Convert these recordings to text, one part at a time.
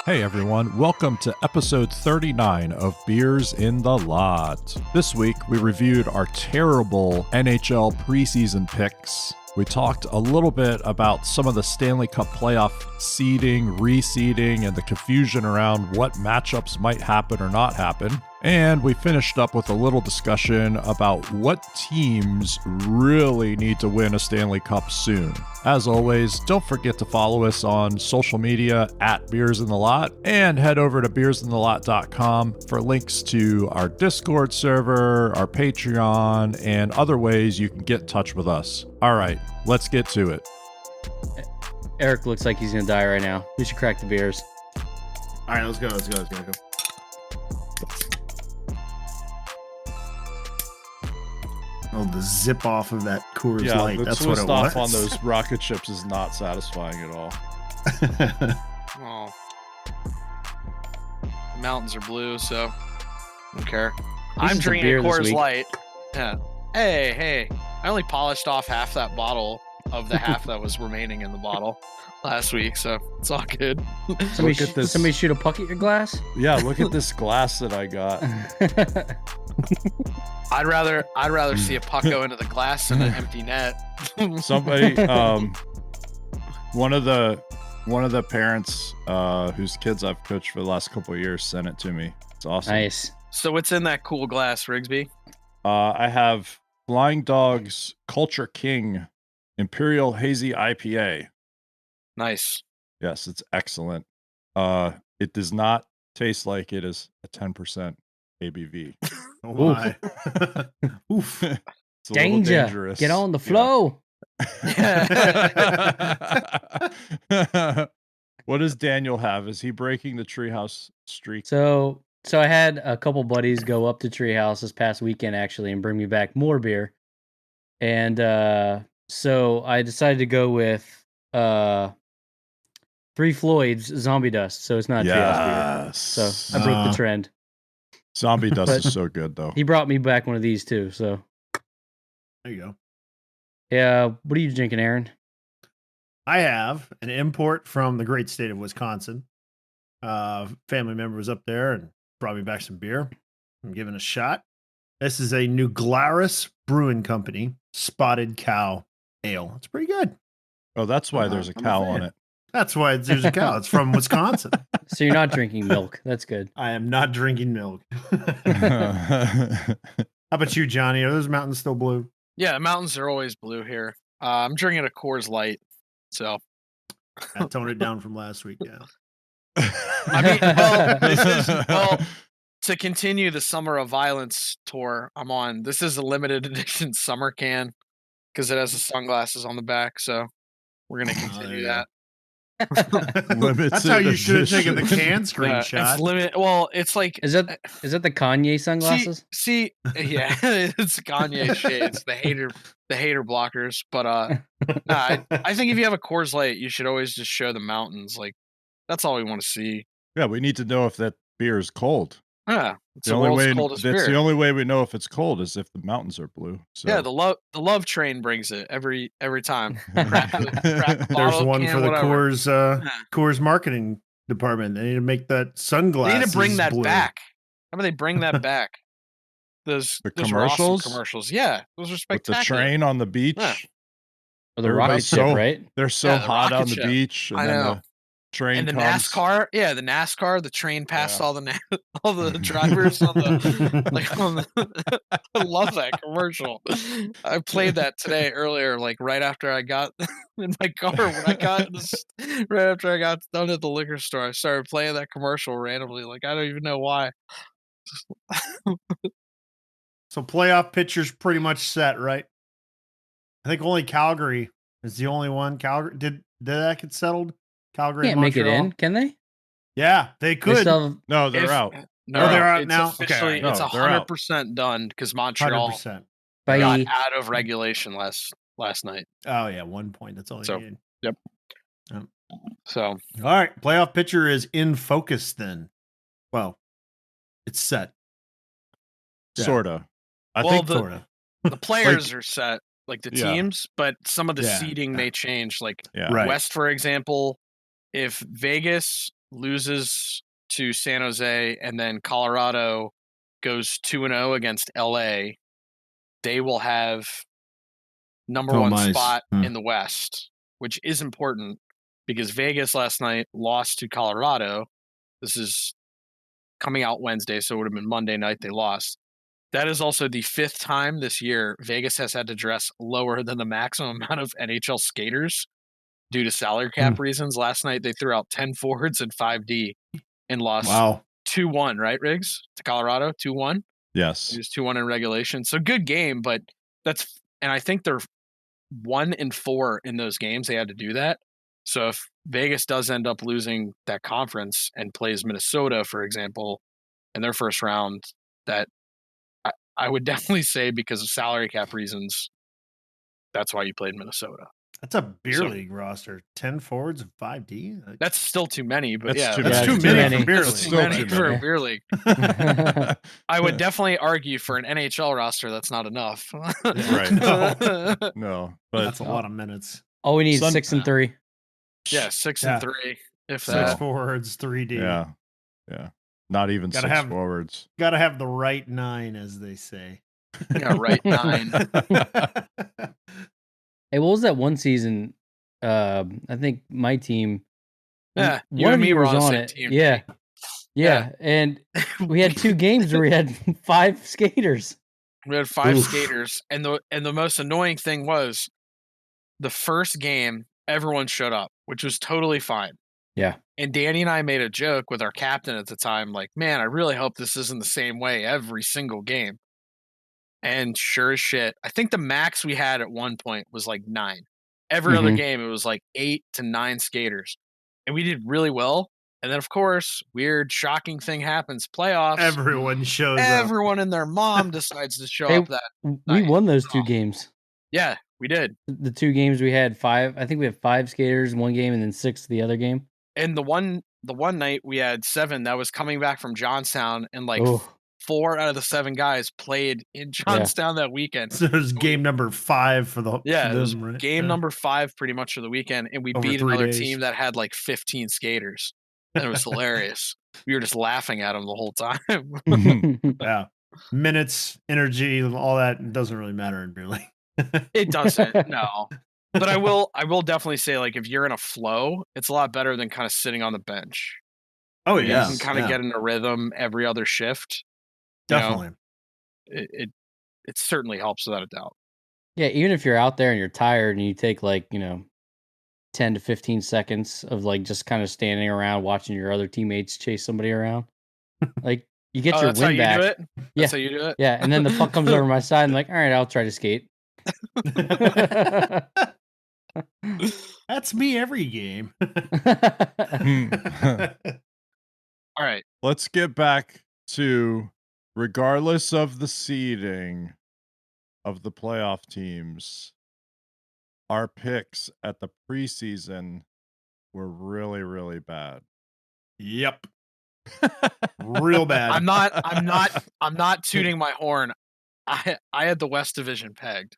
Hey everyone, welcome to episode 39 of Beers in the Lot. This week we reviewed our terrible NHL preseason picks. We talked a little bit about some of the Stanley Cup playoff seeding, reseeding, and the confusion around what matchups might happen or not happen. And we finished up with a little discussion about what teams really need to win a Stanley Cup soon. As always, don't forget to follow us on social media at Beers in the Lot and head over to beersinthelot.com for links to our Discord server, our Patreon, and other ways you can get in touch with us. All right, let's get to it. Eric looks like he's going to die right now. We should crack the beers. All right, let's go. Oh, the zip off of that Coors Light. The That's twist what it off was. on those rocket ships is not satisfying at all. Oh. The mountains are blue, so I don't care. I'm drinking a Coors Light. Yeah. Hey. I only polished off half that bottle of the half that was remaining in the bottle last week, so it's all good. Somebody shoot a puck at your glass? Yeah, look at this glass that I got. I'd rather see a puck go into the glass than an empty net. Somebody, one of the parents whose kids I've coached for the last couple of years sent it to me. It's awesome. Nice. So what's in that cool glass, Rigsby? I have Flying Dog's Culture King Imperial Hazy IPA. Nice. Yes, it's excellent. It does not taste like it is a 10% ABV. Why? Oof. It's a little Danger. dangerous. Get on the flow. Yeah. What does Daniel have? Is he breaking the treehouse streak? So I had a couple buddies go up to Treehouse this past weekend actually and bring me back more beer. And so I decided to go with Three Floyd's Zombie Dust. So it's not Treehouse beer. So I broke the trend. Zombie Dust is so good though. He brought me back one of these too. So There you go. yeah, what are you drinking, Aaron? I have an import from the great state of Wisconsin. Family member was up there and brought me back some beer. I'm giving it a shot. This is a New Glarus Brewing Company Spotted Cow Ale. It's pretty good. Oh, that's why there's a cow on it. That's why there's a cow. It's from Wisconsin. So you're not drinking milk. That's good. I am not drinking milk. How about you, Johnny? Are those mountains still blue? Yeah, mountains are always blue here. I'm drinking a Coors Light, so I toned it down from last week. Yeah. I mean, to continue the Summer of Violence tour I'm on, this is a limited edition summer can because it has the sunglasses on the back. So we're gonna continue that. That's how you should have taken the can screenshot. It's like Is that the Kanye sunglasses? See, yeah, it's Kanye shades, the hater blockers. But I think if you have a Coors Light, you should always just show the mountains. Like that's all we want to see. Yeah, we need to know if that beer is cold. Yeah, it's the only way we know if it's cold is if the mountains are blue. So. Yeah, the love train brings it every time. There's one for the Coors marketing department. They need to make that sunglasses. They need to bring that blue. back. How about they bring that back? Those commercials? Awesome commercials. Yeah, those are spectacular. With the train on the beach. Yeah. Or the rocket ship, right? They're so hot on the ship. beach. And I then know. The train and the comes. NASCAR, the train passed all the drivers on the I love that commercial. I played that today earlier, like right after I got in my car right after I got done at the liquor store. I started playing that commercial randomly. Like I don't even know why. So playoff picture's pretty much set, right? I think only Calgary is the only one. Calgary did that get settled? Calgary Can't make it in, can they? Yeah, they could. No, they're out. No, they're out it's now. Officially, Okay, it's 100% done because Montreal 100%. By got out of regulation last night. Oh yeah, 1 point. That's all you need. Yep. So all right, playoff picture is in focus. Then, well, it's set. Yeah. Sorta. I Well, think the- Sorta. the players are set, like the Yeah. teams, but some of the Yeah. seeding may change. Like yeah. Right. West, for example, if Vegas loses to San Jose, and then Colorado goes 2-0 against LA, they will have number one spot in the West, which is important because Vegas last night lost to Colorado. This is coming out Wednesday, so it would have been Monday night they lost. That is also the 5th time this year Vegas has had to dress lower than the maximum amount of NHL skaters due to salary cap reasons. Last night they threw out 10 forwards and 5D and lost 2-1, right, Riggs? To Colorado, 2-1? Yes. It was 2-1 in regulation. So good game, but and I think they're 1-4 in those games. They had to do that. So if Vegas does end up losing that conference and plays Minnesota, for example, in their first round, that I would definitely say because of salary cap reasons, that's why you played Minnesota. That's a beer league roster. 10 forwards and 5D. That's still too many, but that's that's too many for beer league. That's too many for a beer league. I would definitely argue for an NHL roster that's not enough. Right. No, but that's a lot of minutes. All we need is 6 and 3. Yeah, 6 and 3. If 6 forwards, 3D. Yeah. Not even gotta 6 have, forwards. Got to have the right 9, as they say. Yeah, right 9. Hey, what was that one season? I think my team. Yeah, you one and of me you were was on the on same it. team. Yeah, and we had 2 games where we had 5 skaters. We had 5 skaters, and the most annoying thing was the first game everyone showed up, which was totally fine. Yeah. And Danny and I made a joke with our captain at the time, like, man, I really hope this isn't the same way every single game. And sure as shit, I think the max we had at one point was like 9. Every other game, it was like 8 to 9 skaters. And we did really well. And then, of course, weird, shocking thing happens. Playoffs. Everyone shows up. Everyone and their mom decides to show up that We night. won those 2 games. Yeah, we did. The 2 games we had 5. I think we had 5 skaters in one game and then 6 the other game. And the one night we had 7 that was coming back from Johnstown, and like 4 out of the 7 guys played in Johnstown that weekend. So it was game number 5 for the it was game number 5 pretty much for the weekend, and we beat another team that had like 15 skaters. And it was hilarious. We were just laughing at them the whole time. Yeah, minutes, energy, all that doesn't really matter in beer league. It doesn't, no. But I will definitely say, like, if you're in a flow, it's a lot better than kind of sitting on the bench. Oh yeah, you can kind of get in a rhythm every other shift. Definitely, it certainly helps without a doubt. Yeah, even if you're out there and you're tired and you take 10 to 15 seconds of like just kind of standing around watching your other teammates chase somebody around, like you get your wind back. Do it? That's how you do it. Yeah, and then the puck comes over my side. And like, all right, I'll try to skate. That's me every game. All right. Let's get back to, regardless of the seeding of the playoff teams, our picks at the preseason were really, really bad. Yep. Real bad. I'm not tooting my horn. I had the West Division pegged.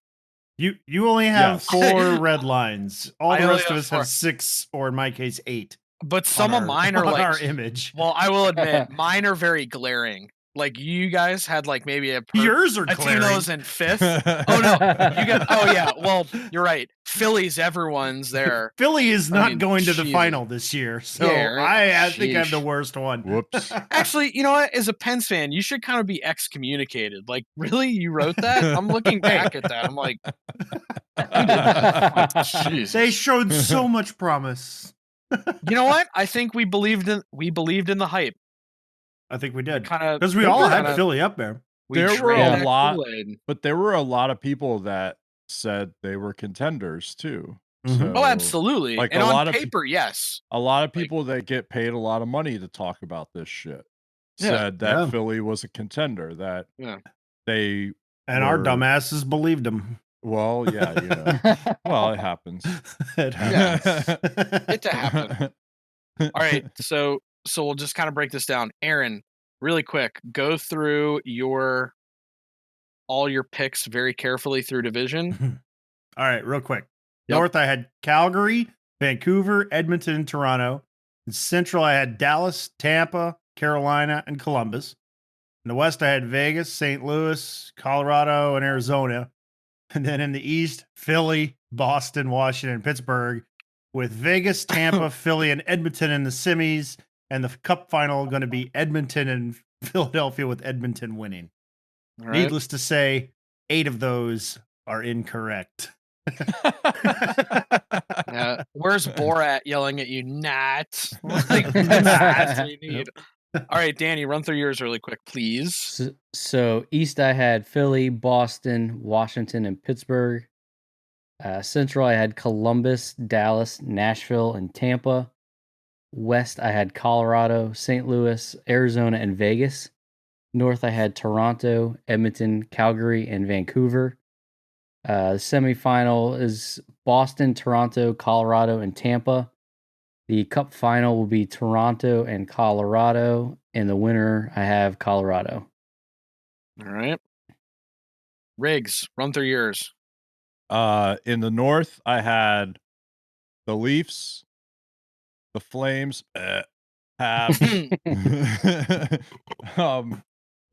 You only have 4 red lines. All the rest of us have 6, or in my case, 8. But some of mine are like our image. Well, I will admit, mine are very glaring. Like you guys had like maybe yours are a glaring. team that was in 5th. Oh no, you got. Oh yeah, well you're right. Philly's everyone's there. Philly is not going to the final this year, so I think I have the worst one. Whoops. Actually, you know what? As a Pens fan, you should kind of be excommunicated. Like, really, you wrote that? I'm looking back at that. I'm like, they showed so much promise. You know what? I think we believed in the hype. I think we did, because we all had Philly up there. There were a lot, but there were a lot of people that said they were contenders too. So, oh, absolutely. Like and a on lot paper, yes. A lot of people that get paid a lot of money to talk about this shit said that Philly was a contender. That they our dumbasses believed them. Well, yeah, well, it happens. It happens. It to happen. All right, so we'll just kind of break this down. Aaron, really quick, go through all your picks very carefully through division. All right, real quick. North, I had Calgary, Vancouver, Edmonton, and Toronto. In Central, I had Dallas, Tampa, Carolina, and Columbus. In the West, I had Vegas, St. Louis, Colorado, and Arizona. And then in the East, Philly, Boston, Washington, and Pittsburgh, with Vegas, Tampa, Philly, and Edmonton in the semis. And the cup final going to be Edmonton and Philadelphia, with Edmonton winning. All right. Needless to say, 8 of those are incorrect. Where's Borat yelling at you? Not. Like, that's what you need. All right, Danny, run through yours really quick, please. So East, I had Philly, Boston, Washington, and Pittsburgh. Central, I had Columbus, Dallas, Nashville, and Tampa. West, I had Colorado, St. Louis, Arizona, and Vegas. North, I had Toronto, Edmonton, Calgary, and Vancouver. The semifinal is Boston, Toronto, Colorado, and Tampa. The cup final will be Toronto and Colorado, and the winner, I have Colorado. All right. Riggs, run through yours. In the North, I had the Leafs, the Flames, Habs,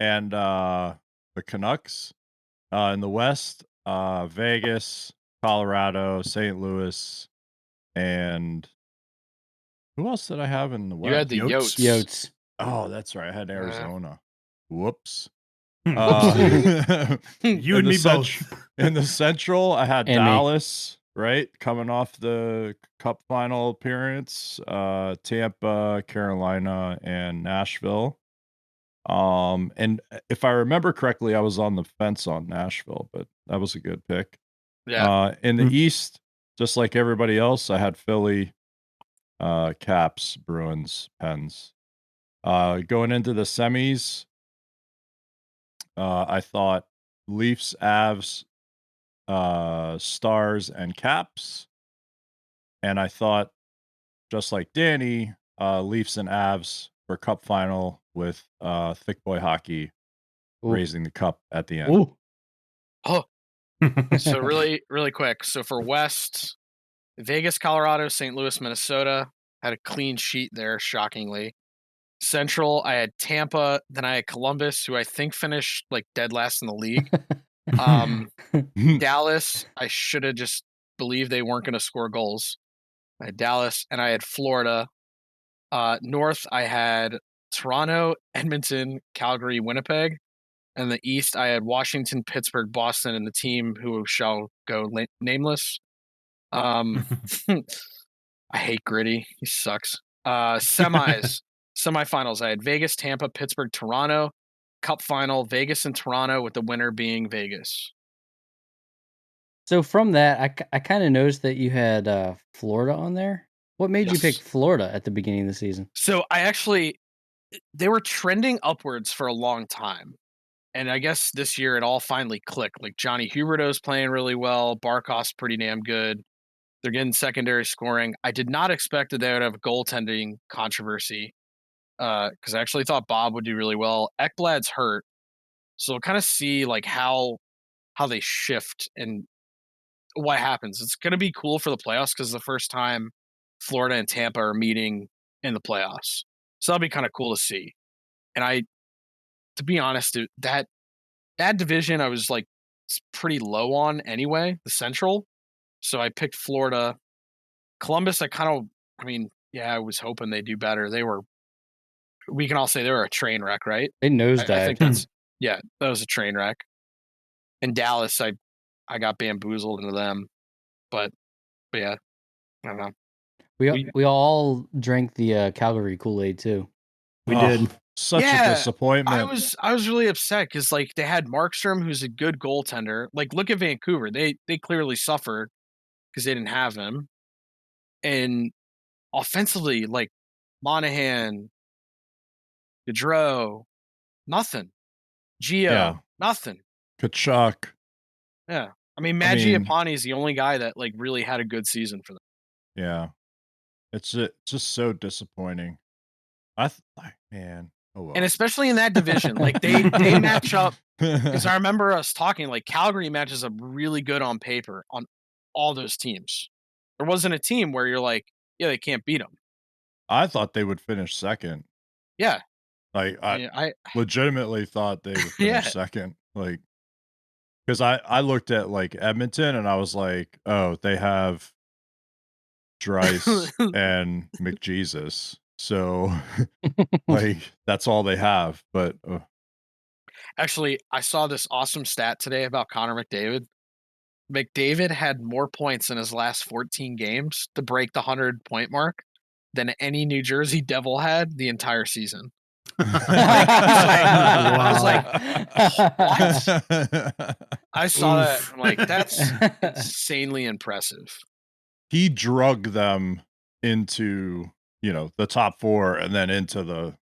and the Canucks. In the West, Vegas, Colorado, St. Louis, and who else did I have in the West? You had the Yotes. Oh, that's right. I had Arizona. Whoops. You and me both. In the Central, I had And me. Dallas, right? Coming off the cup final appearance. Tampa, Carolina, and Nashville. And if I remember correctly, I was on the fence on Nashville, but that was a good pick. Yeah. In the East, just like everybody else, I had Philly, Caps, Bruins, Pens. Going into the semis, I thought Leafs, Avs, Stars, and Caps. And I thought, just like Danny, Leafs and Avs for cup final with Thick Boy Hockey raising the cup at the end. Ooh. Oh. So really, really quick. So for West, Vegas, Colorado, St. Louis, Minnesota had a clean sheet there, shockingly. Central, I had Tampa, then I had Columbus, who I think finished like dead last in the league. Dallas, I should have just believed they weren't going to score goals. I had Dallas, and I had Florida. North, I had Toronto, Edmonton, Calgary, Winnipeg. And the East, I had Washington, Pittsburgh, Boston, and the team who shall go nameless. I hate Gritty. He sucks. Semifinals, I had Vegas, Tampa, Pittsburgh, Toronto. Cup final, Vegas and Toronto, with the winner being Vegas. So from that, I kind of noticed that you had Florida on there. What made you pick Florida at the beginning of the season? So they were trending upwards for a long time. And I guess this year it all finally clicked. Like Johnny Huberdeau's playing really well. Barkov's pretty damn good. They're getting secondary scoring. I did not expect that they would have a goaltending controversy because I actually thought Bob would do really well. Ekblad's hurt. So we'll kind of see like how they shift and what happens. It's going to be cool for the playoffs because it's the first time Florida and Tampa are meeting in the playoffs. So that'll be kind of cool to see. And to be honest, dude, that division I was like pretty low on anyway, the Central. So I picked Florida. Columbus, I was hoping they'd do better. We can all say they were a train wreck, right? They nosedived. I think that was a train wreck. And Dallas, I got bamboozled into them. But yeah, I don't know. We all drank the Calgary Kool-Aid too. We did. Such a disappointment. I was really upset because like they had Markstrom, who's a good goaltender. Like look at Vancouver. They clearly suffered because they didn't have him. And offensively, like Monahan, Gaudreau, nothing. Gio, nothing. Kachuk. Yeah. I mean, Mangiapane is the only guy that like really had a good season for them. Yeah. It's just so disappointing. Man. Oh well. And especially in that division, like they match up. Because I remember us talking, like Calgary matches up really good on paper on all those teams. There wasn't a team where you're like, yeah, they can't beat them. I thought they would finish second. Yeah. Like I I legitimately thought they would Yeah. finish second. Like, because I looked at like Edmonton and I was like, oh, they have Dreiss and McJesus. So like that's all they have. But Actually, I saw this awesome stat today about Connor McDavid. McDavid had more points in his last 14 games to break the 100-point mark than any New Jersey Devil had the entire season. I was like, what? I saw that. I'm like, that's insanely impressive. He drug them into, the top 4 and then into the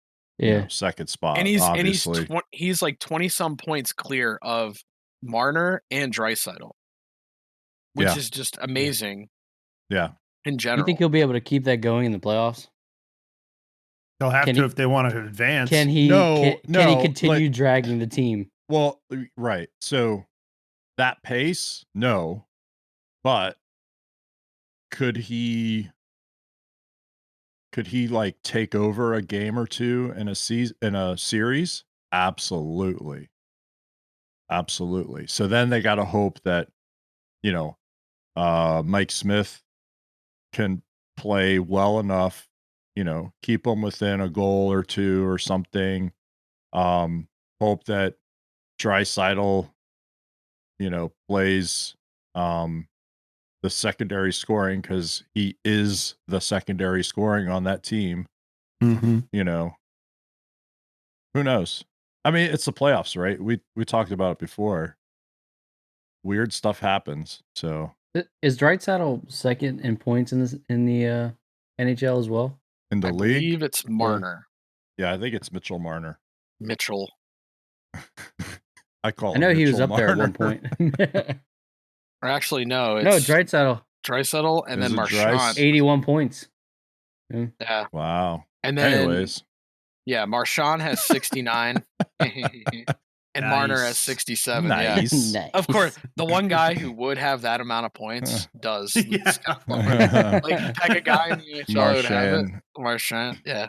second spot. And obviously. he's like 20 some points clear of Marner and Draisaitl, which is just amazing. Yeah. In general. You think he'll be able to keep that going in the playoffs? They'll have to if they want to advance. Can he? Can he continue dragging the team? Well, right. So that pace, no, but could he like take over a game or two in a series? Absolutely. So then they got to hope that, Mike Smith can play well enough, keep them within a goal or two or something. Hope that Draisaitl, plays the secondary scoring because he is the secondary scoring on that team. Mm-hmm. Who knows? I mean, it's the playoffs, right? We talked about it before. Weird stuff happens. So is Draisaitl second in points in the NHL as well? In the league, I believe it's Marner. Yeah, I think it's Mitchell Marner. Mitchell. I call. I know Mitchell he was up Marner. there at one point. Or actually, no, it's Draisaitl, and then Marchand. 81 points. Yeah. Wow. And then, anyways, yeah, Marchand has 69, and Marner has 67. Nice. Yeah, Nice. Of course, the one guy who would have that amount of points does. Like pick a guy in the NHL would have it. Marchand. Yeah.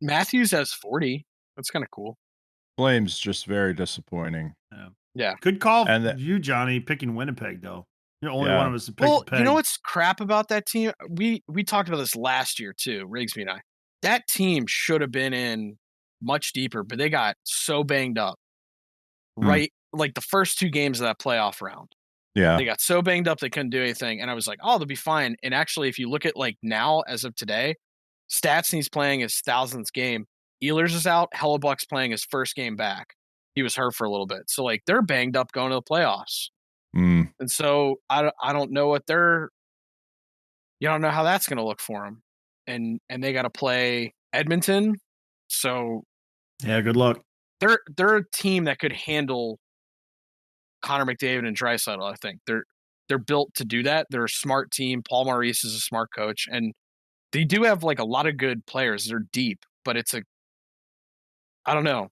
Matthews has 40. That's kind of cool. Flames just very disappointing. Yeah. Good call you, Johnny, picking Winnipeg, though. You're only one of us to pick the Peg. You know what's crap about that team? We talked about this last year, too, Rigsby and I. That team should have been in much deeper, but they got so banged up. Right? Like the first 2 games of that playoff round. Yeah. They got so banged up they couldn't do anything. And I was like, oh, they'll be fine. And actually, if you look at like now, as of today, Stastny's playing his 1000th game. Ehlers is out. Hellebuck's playing his first game back. He was hurt for a little bit. So like they're banged up going to the playoffs. And so I don't know what you don't know how that's going to look for them. And they got to play Edmonton. So yeah, good luck. They're a team that could handle Connor McDavid and Draisaitl. I think they're built to do that. They're a smart team. Paul Maurice is a smart coach, and they do have like a lot of good players. They're deep, but I don't know.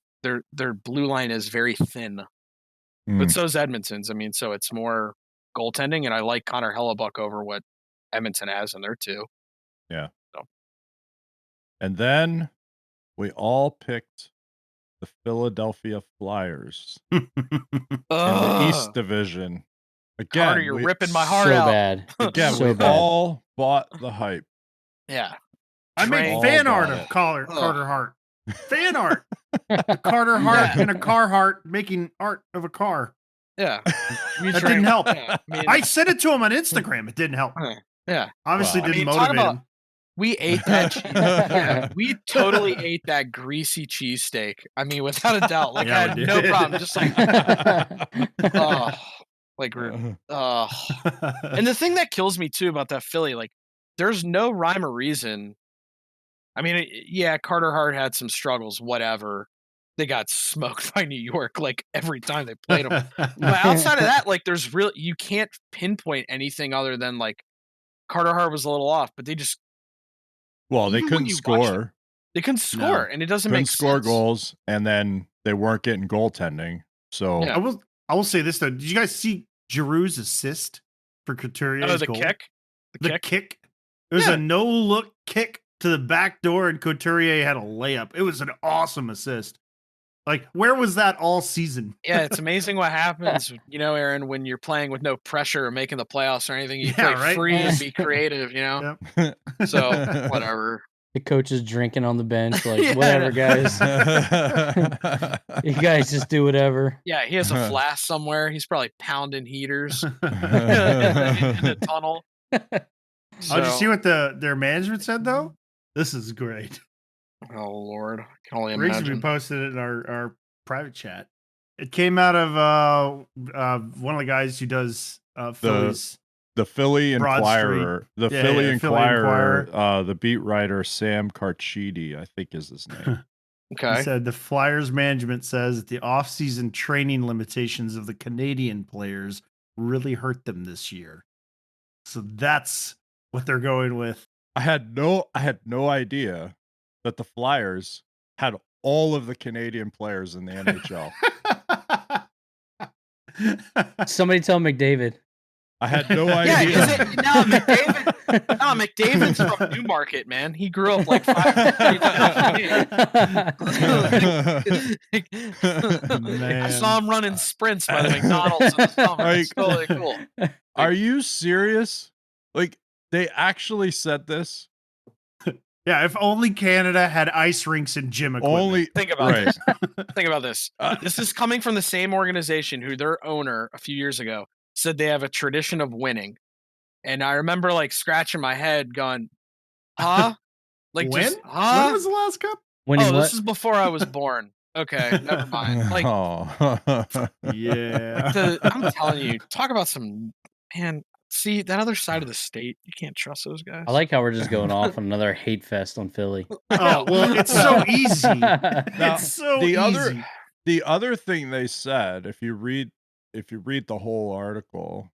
Their blue line is very thin, but so is Edmonton's. I mean, so it's more goaltending, and I like Connor Hellebuck over what Edmonton has in there too. Yeah. So. And then we all picked the Philadelphia Flyers in the East Division. Again, Carter, you're ripping my heart so out. Bad. Again, so we bad. all bought the hype. Yeah. I made fan art of Carter Hart. Fan art. Carter Hart in a Carhartt making art of a car. Yeah. That didn't help. Yeah, I sent it to him on Instagram. It didn't help. Yeah. Obviously didn't motivate him. We ate that cheese. Yeah, we totally ate that greasy cheesesteak. I mean, without a doubt. Like, I had no problem. Just like, And the thing that kills me, too, about that Philly, like, there's no rhyme or reason. I mean, yeah, Carter Hart had some struggles, whatever. They got smoked by New York, like, every time they played them. But outside of that, like, you can't pinpoint anything other than, like, Carter Hart was a little off, but they just. Well, they couldn't score. They couldn't score, and it doesn't make sense. Couldn't score goals, and then they weren't getting goaltending. So yeah. I will say this though: did you guys see Giroux's assist for Couturier's goal? The kick. It was a no-look kick to the back door, and Couturier had a layup. It was an awesome assist. Like, where was that all season? Yeah, it's amazing what happens, Aaron, when you're playing with no pressure or making the playoffs or anything. You play free and be creative, Yep. So, whatever. The coach is drinking on the bench, like, whatever, guys. You guys just do whatever. Yeah, he has a flask somewhere. He's probably pounding heaters in the tunnel. So, did you see what their management said, though? This is great. Oh, Lord. I can only Riggs, imagine. we posted it in our private chat. It came out of one of the guys who does Phillies. The Philly Broad Inquirer. Street. The Yeah, Philly Philly Inquirer, the beat writer Sam Carchidi, I think is his name. Okay. He said the Flyers management says that the off-season training limitations of the Canadian players really hurt them this year. So that's what they're going with. I had no idea that the Flyers had all of the Canadian players in the NHL. Somebody tell McDavid. I had no idea. Yeah, McDavid's from Newmarket, man. He grew up like 5 I saw him running sprints by the McDonald's in the summer. It's totally cool. Are you serious? Like, they actually said this? Yeah, if only Canada had ice rinks and gym equipment. Think about this. Think about this. This is coming from the same organization who their owner a few years ago said they have a tradition of winning. And I remember like scratching my head going, huh? Like, when? Just, huh? When was the last cup? This is before I was born. Okay, never mind. Like, yeah. I'm telling you, talk about some, man, see, that other side of the state, you can't trust those guys. I like how we're just going off on another hate fest on Philly. Oh, well, it's so easy. It's so easy. The other thing they said, if you read the whole article,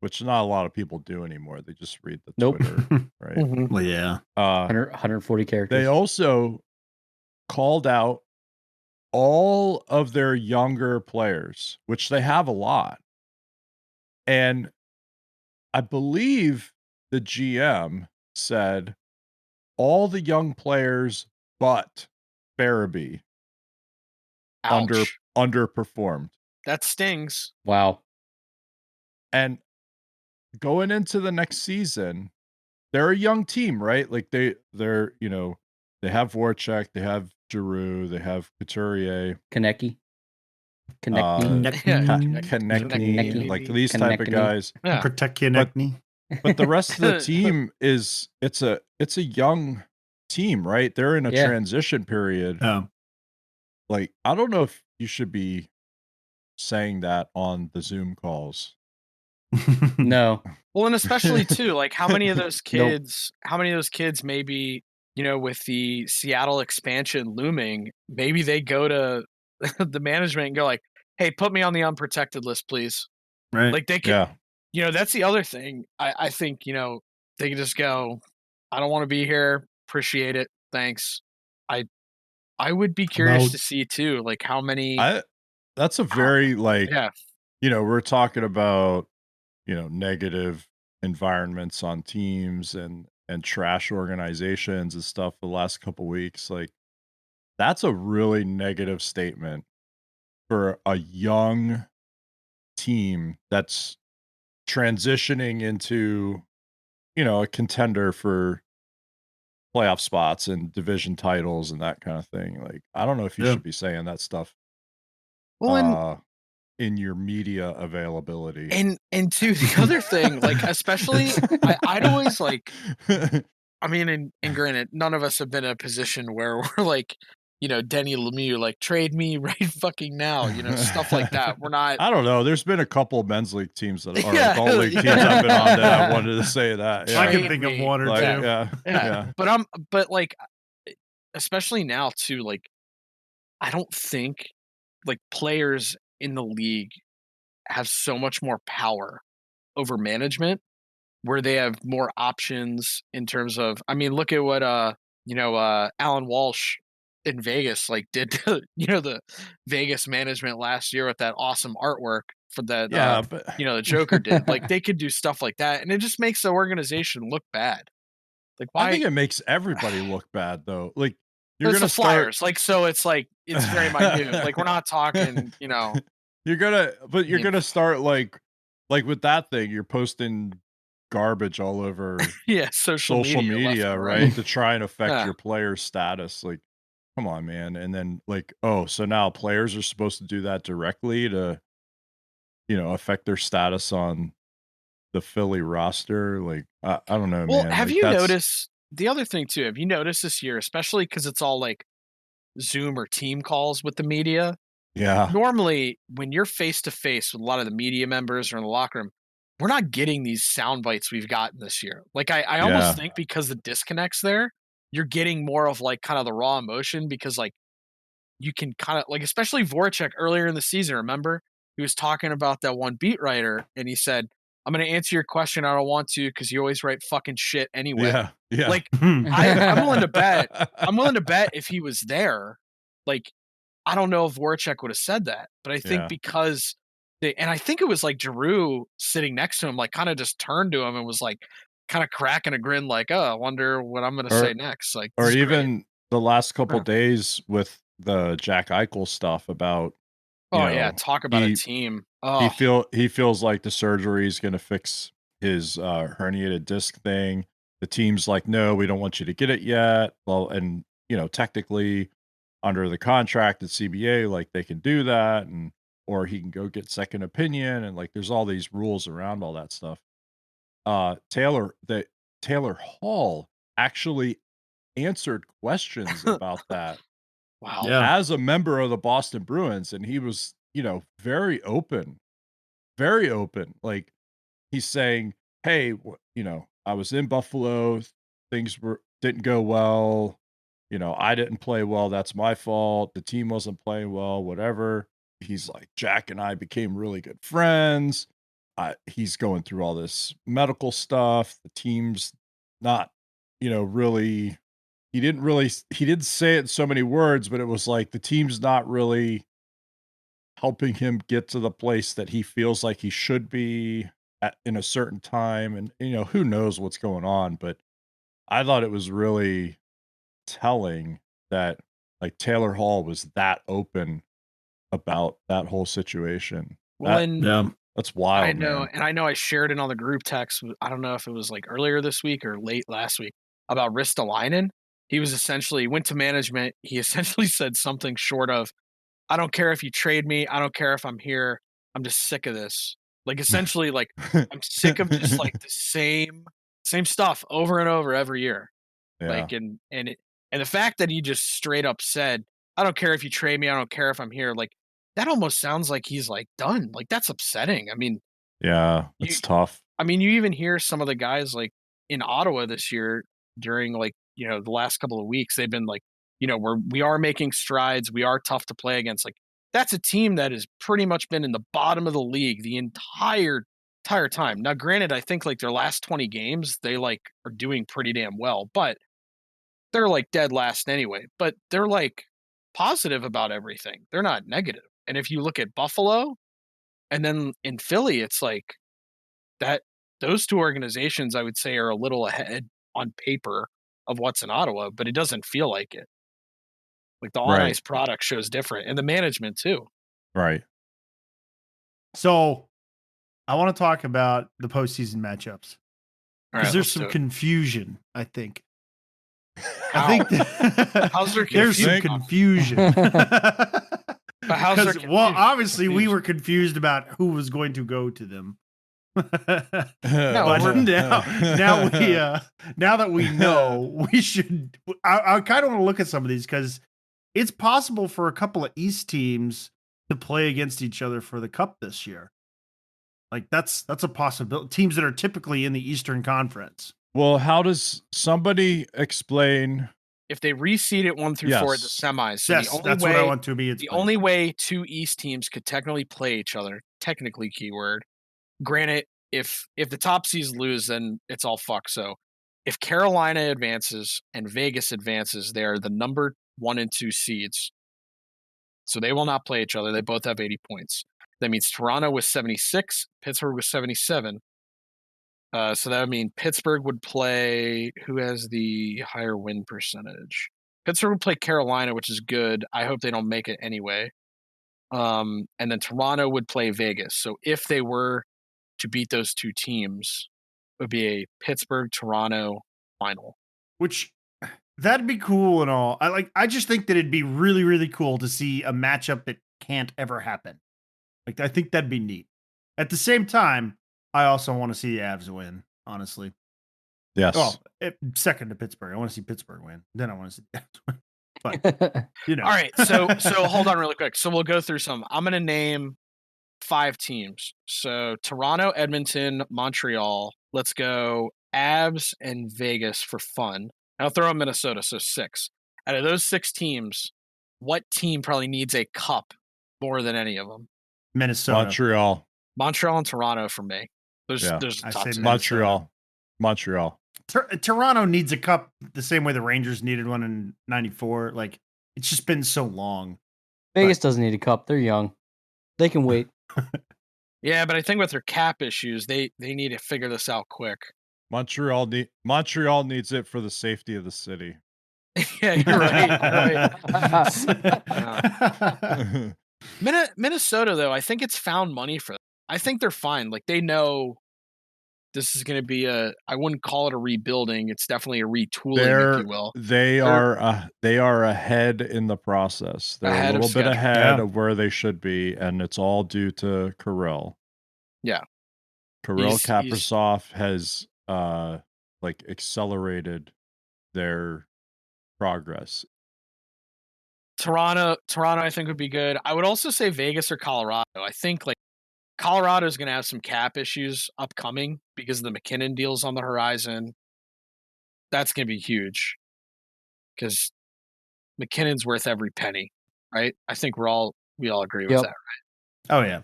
which not a lot of people do anymore, they just read the Twitter, right? Mm-hmm. Well, yeah. 140 characters. They also called out all of their younger players, which they have a lot. And I believe the GM said all the young players but Farabee underperformed. That stings. Wow. And going into the next season, they're a young team, right? Like they're they have Voracek, they have Giroux, they have Couturier, Konecny, like these type of guys. Yeah. Protect Konecny. But the rest of the team it's a young team, right? They're in a transition period. Like, I don't know if you should be saying that on the Zoom calls. No. Well, and especially too, like how many of those kids maybe, with the Seattle expansion looming, maybe they go to the management and go like, hey, put me on the unprotected list, please. Right. Like they could, that's the other thing. I think, they can just go, I don't want to be here. Appreciate it. Thanks. I would be curious to see too, like how many. That's a very we're talking about, negative environments on teams and trash organizations and stuff the last couple weeks. Like, that's a really negative statement for a young team that's transitioning into, a contender for playoff spots and division titles and that kind of thing. Like, I don't know if you should be saying that stuff. Well, in your media availability. And to the other thing, like, especially, I'd always like, I mean, and granted, none of us have been in a position where we're like, Denny Lemieux, like, trade me right fucking now, stuff like that. We're not. I don't know. There's been a couple of men's league teams that are adult league teams I've been on that I wanted to say that. Yeah. I can think of one or two. Yeah. But like, especially now too, like, I don't think like players in the league have so much more power over management where they have more options in terms of, I mean, look at what, Alan Walsh in Vegas, like did, the Vegas management last year with that awesome artwork for that, the Joker did. Like they could do stuff like that. And it just makes the organization look bad. Like, why? I think it makes everybody look bad though. Like you're It's gonna the Flyers. Like, so it's like it's very minute. Like, we're not talking, You're gonna start like with that thing. You're posting garbage all over yeah, social media, left and right? To try and affect Yeah. your player status. Like, come on, man. And then like, oh, so now players are supposed to do that directly to, affect their status on the Philly roster. Like, I don't know, Well, man. have Like you that's noticed the other thing too? Have you noticed this year, especially because it's all like Zoom or team calls with the media? yeah. Normally, when you're face to face with a lot of the media members or in the locker room, we're not getting these sound bites we've gotten this year. Like, I almost Yeah. think because the disconnect's there, you're getting more of like kind of the raw emotion because like you can kind of like, especially Voracek earlier in the season. Remember, he was talking about that one beat writer, and he said, "I'm going to answer your question. I don't want to because you always write fucking shit anyway." Yeah. Yeah. Like, I'm willing to bet. I'm willing to bet if he was there, like, I don't know if Voracek would have said that, but I think Yeah. because and I think it was like Giroux sitting next to him, like kind of just turned to him and was like kind of cracking a grin, like, "Oh, I wonder what I'm going to say next." Like, or this is great. even the last couple Yeah. days with the Jack Eichel stuff about, Oh yeah, talk about a team. he Oh, feels like the surgery is going to fix his herniated disc thing. The team's like, no, we don't want you to get it yet. Well, and technically under the contract at CBA, like they can do that, and or he can go get second opinion, and like there's all these rules around all that stuff. Taylor Hall actually answered questions about that wow. Yeah. as a member of the Boston Bruins, and he was, very open, very open. Like he's saying, "Hey, I was in Buffalo, things didn't go well. I didn't play well. That's my fault. The team wasn't playing well, whatever." He's like, "Jack and I became really good friends. He's going through all this medical stuff. The team's not, really." He didn't say it in so many words, but it was like the team's not really helping him get to the place that he feels like he should be at in a certain time. And, who knows what's going on, but I thought it was really telling that like Taylor Hall was that open about that whole situation. Well, and Yeah. That's I wild, know, man. and I know I shared it on the group text. I don't know if it was like earlier this week or late last week about Ristolainen. He was essentially went to management. He essentially said something short of, "I don't care if you trade me. I don't care if I'm here. I'm just sick of this." Like essentially, like I'm sick of just like the same stuff over and over every year. Yeah. Like and the fact that he just straight up said, "I don't care if you trade me. I don't care if I'm here." Like that almost sounds like he's like done. Like that's upsetting. I mean, Yeah, you it's tough. you even hear some of the guys like in Ottawa this year during like, the last couple of weeks, they've been like, we are making strides. We are tough to play against. Like that's a team that has pretty much been in the bottom of the league the entire time. Now, granted, I think like their last 20 games, they like are doing pretty damn well, but they're like dead last anyway. But they're like positive about everything. They're not negative. And if you look at Buffalo and then in Philly, it's like that those two organizations I would say are a little ahead on paper of what's in Ottawa, but it doesn't feel like it. Like the on Right. ice product shows different and the management too. Right. So I want to talk about the postseason matchups All because right, there's let's some do it. confusion, I think. How? I think that How's there there's some confusion. But how's there Because, well, confusion? obviously we were confused about who was going to go to them. But now that we know, we should. I kind of want to look at some of these because it's possible for a couple of East teams to play against each other for the Cup this year. Like that's a possibility. Teams that are typically in the Eastern Conference. Well, how does somebody explain? If they reseed it 1 through 4 at the Yes. semis, so Yes, that's what I want to be. the only way two East teams could technically play each other, technically keyword. Granted, if the top seeds lose, then it's all fuck. So if Carolina advances and Vegas advances, they are the number 1 and 2 seeds. So they will not play each other. They both have 80 points. That means Toronto with 76, Pittsburgh with 77, So that would mean Pittsburgh would play. Who has the higher win percentage? Pittsburgh would play Carolina, which is good. I hope they don't make it anyway. And then Toronto would play Vegas. So if they were to beat those two teams, it would be a Pittsburgh-Toronto final. Which that'd be cool and all. I just think that it'd be really, really cool to see a matchup that can't ever happen. Like, I think that'd be neat. At the same time, I also want to see the Avs win, honestly. Yes. Well, second to Pittsburgh. I want to see Pittsburgh win. Then I want to see the Avs win. But, you know. All right, so hold on really quick. So we'll go through some. I'm going to name 5 teams. So Toronto, Edmonton, Montreal. Let's go Avs and Vegas for fun. I'll throw in Minnesota, so 6. Out of those 6 teams, what team probably needs a cup more than any of them? Minnesota. Montreal and Toronto for me. There's I top say 2. Montreal. Toronto needs a cup the same way the Rangers needed one in '94. Like, it's just been so long. Vegas doesn't need a cup. They're young. They can wait. Yeah, but I think with their cap issues, they need to figure this out quick. Montreal needs it for the safety of the city. Yeah, you're right. Minnesota, though, I think it's found money for them. I think they're fine. Like, they know this is going to be I wouldn't call it a rebuilding. It's definitely a retooling, if you will. They are ahead in the process. They're a little bit ahead of where they should be, and it's all due to Kirill. Yeah. Kirill Kaprizov has accelerated their progress. Toronto, I think would be good. I would also say Vegas or Colorado. I think Colorado is going to have some cap issues upcoming because of the McKinnon deals on the horizon. That's going to be huge because McKinnon's worth every penny, right? I think we all agree with that, right? Oh yeah.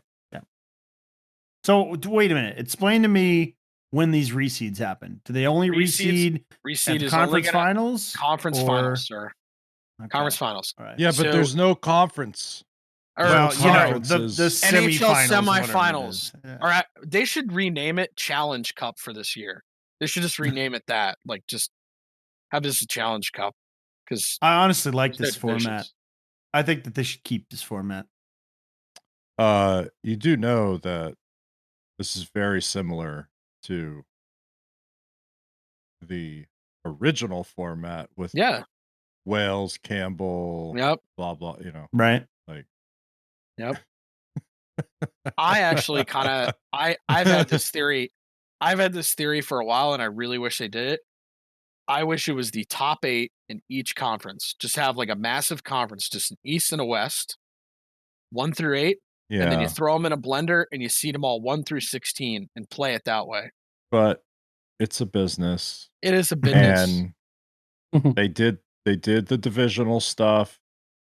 So wait a minute. Explain to me when these reseeds happen. Do they only reseed is conference finals? Conference finals, sir. Okay. Conference finals. All right. Yeah, but there's no conference. Well, the NHL semifinals. Yeah. Or they should rename it Challenge Cup for this year. They should just rename it that. Like, just have this a Challenge Cup. Because I honestly like this format. I think that they should keep this format. You do know that this is very similar to the original format with Wales, Campbell, blah blah. Right. Yep. I actually I've had this theory. I've had this theory for a while, and I really wish they did it. I wish it was the top 8 in each conference. Just have a massive conference, just an East and a West, 1 through 8, and then you throw them in a blender and you seed them all 1 through 16 and play it that way. But it's a business. It is a business, and they did the divisional stuff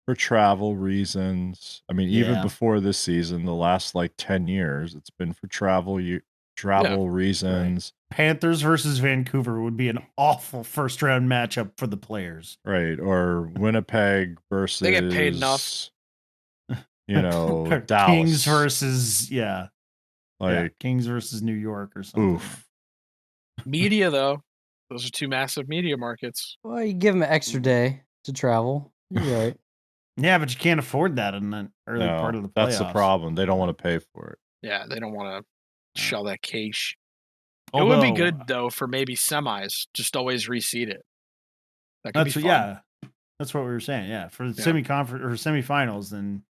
for travel reasons. I mean, even before this season, the last 10 years, it's been for travel reasons. Right. Panthers versus Vancouver would be an awful first round matchup for the players. Right. Or Winnipeg versus they get paid enough. Dallas. Kings versus Kings versus New York or something. Oof. Media though. Those are 2 massive media markets. Well, you give them an extra day to travel. You're right. Yeah, but you can't afford that in the early part of the playoffs. That's the problem. They don't want to pay for it. Yeah, they don't want to shell that cash. It would be good though for maybe semis. Just always reseed it. That could be fun. That's what we were saying. Yeah, for the semi-conference or semifinals, then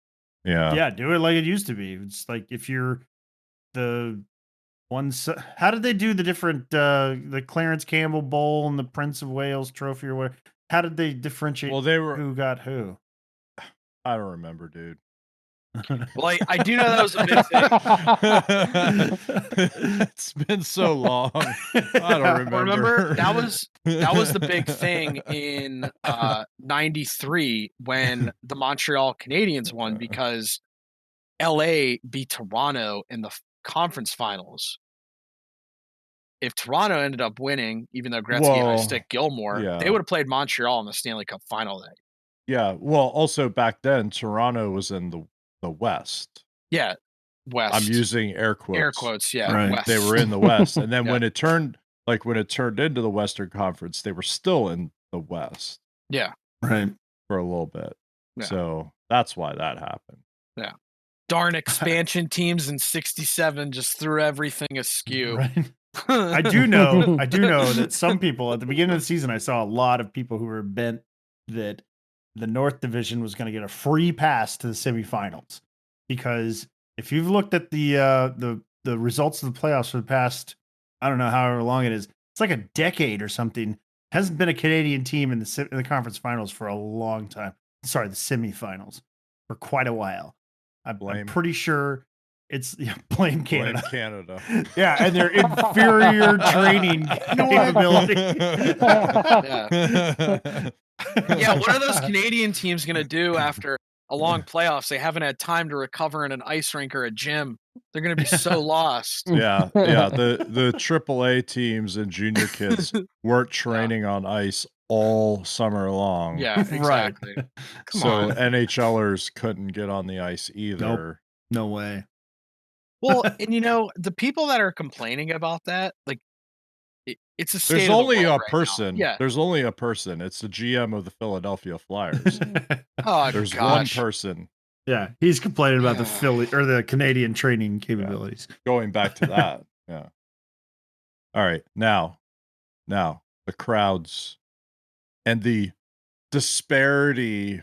do it like it used to be. It's like if you're the ones. How did they do the different the Clarence Campbell Bowl and the Prince of Wales Trophy or whatever? How did they differentiate? Well, they were who got who. I don't remember, dude. Well, I do know that was a big thing. It's been so long. I don't remember. Remember that was the big thing in '93 when the Montreal Canadiens won because LA beat Toronto in the conference finals. If Toronto ended up winning, even though Gretzky had to stick Gilmore, they would have played Montreal in the Stanley Cup final day. Yeah. Well, also back then, Toronto was in the West. Yeah. West. I'm using air quotes. Air quotes, yeah. Right. West. They were in the West. And then Yeah. when it turned into the Western Conference, they were still in the West. Yeah. Right. For a little bit. Yeah. So that's why that happened. Yeah. Darn expansion teams in 67 just threw everything askew. Right. I do know that some people at the beginning of the season, I saw a lot of people who were bent that the North Division was going to get a free pass to the semifinals, because if you've looked at the results of the playoffs for the past, I don't know however long it is, it's like a decade or something. Hasn't been a Canadian team in the conference finals for a long time. Sorry, the semifinals for quite a while. I'm pretty sure it's blame Canada. Blame Canada. Yeah, and their inferior training capability. Yeah, what are those Canadian teams going to do after a long playoffs? They haven't had time to recover in an ice rink or a gym. They're going to be so lost. Yeah. The AAA teams and junior kids weren't training on ice all summer long. Yeah, exactly. Right. So NHLers couldn't get on the ice either. No way. Well, and the people that are complaining about that, like, it's a state There's of the only a world right person. now. Yeah. There's only a person. It's the GM of the Philadelphia Flyers. Oh, There's gosh. one person. Yeah, he's complaining about the Philly or the Canadian training capabilities. Going back to that. Yeah. All right. Now the crowds and the disparity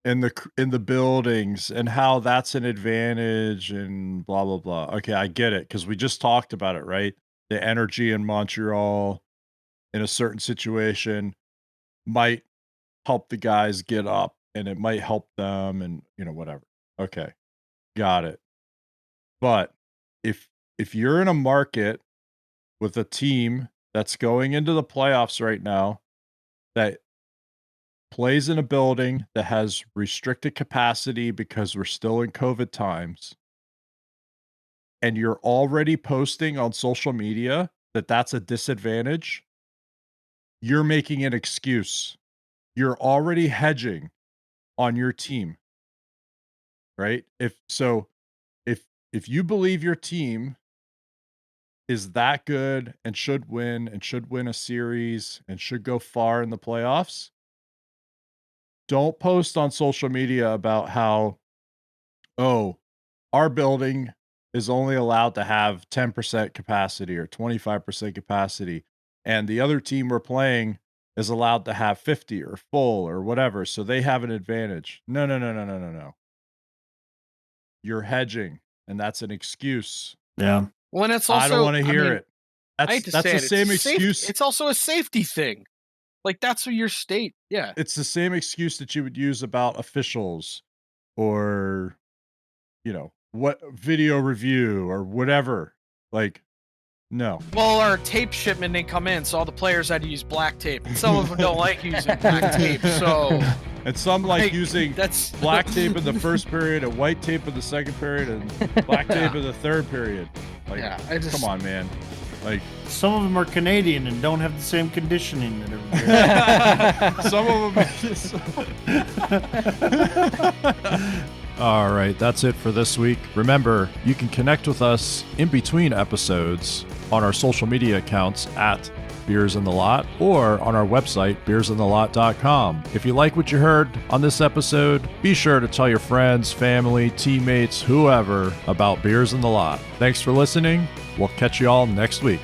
in the buildings and how that's an advantage and blah blah blah. Okay, I get it, because we just talked about it, right? The energy in Montreal in a certain situation might help the guys get up, and it might help them, and whatever. Okay, got it. But if you're in a market with a team that's going into the playoffs right now that plays in a building that has restricted capacity because we're still in COVID times, and you're already posting on social media that that's a disadvantage, you're making an excuse. You're already hedging on your team, right? If you believe your team is that good and should win a series and should go far in the playoffs, don't post on social media about how, our building is only allowed to have 10% capacity or 25% capacity, and the other team we're playing is allowed to have 50 or full or whatever, so they have an advantage. No. You're hedging, and that's an excuse. Yeah. Well, and it's also, I don't want to hear it. I hate to That's say the same excuse. It's also a safety thing. Like, that's your state. Yeah. It's the same excuse that you would use about officials or, what video review or whatever. Like, no. Well, our tape shipment didn't come in, so all the players had to use black tape. And some of them don't like using black tape, so... And some like using black tape in the first period and white tape in the second period and black tape in the third period. Like, come on, man. Like, some of them are Canadian and don't have the same conditioning that everybody. Some of them. All right, that's it for this week. Remember, you can connect with us in between episodes on our social media accounts at Beers in the Lot or on our website, beersinthelot.com. If you like what you heard on this episode, be sure to tell your friends, family, teammates, whoever about Beers in the Lot. Thanks for listening. We'll catch you all next week.